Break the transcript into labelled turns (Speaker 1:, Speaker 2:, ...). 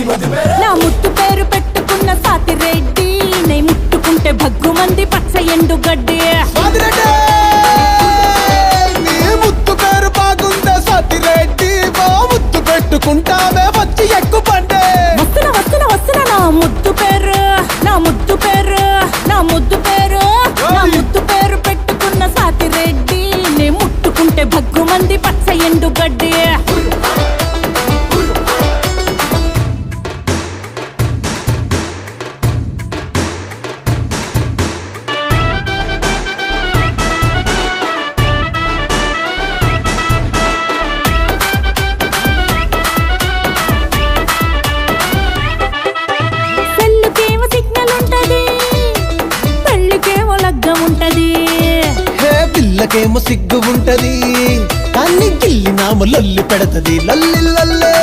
Speaker 1: నా ముద్దు పేరు పెట్టుకున్న సాతిరెడ్డి నే ముట్టుకుంటే భగ్గుమంది పచ్చ ఎండు గడ్డి
Speaker 2: ముత్తు పేరు బాగుందా సాతిరెడ్డి ముత్తు పెట్టుకుంటావే వచ్చి ఎక్కు పండే
Speaker 1: వస్తున్నా వస్తున్నా వస్తున్నా నా ముద్దు పేరు నా ముద్దు పేరు నా ముద్దు పేరు నా ముద్దు పేరు పెట్టుకున్న సాతిరెడ్డి నే ముట్టుకుంటే భగ్గుమంది పచ్చ ఎండు గడ్డి
Speaker 2: పిల్లకేమో సిగ్గు ఉంటది కానీ గిల్లి నాము లొల్లి పెడతది లల్లి లల్లే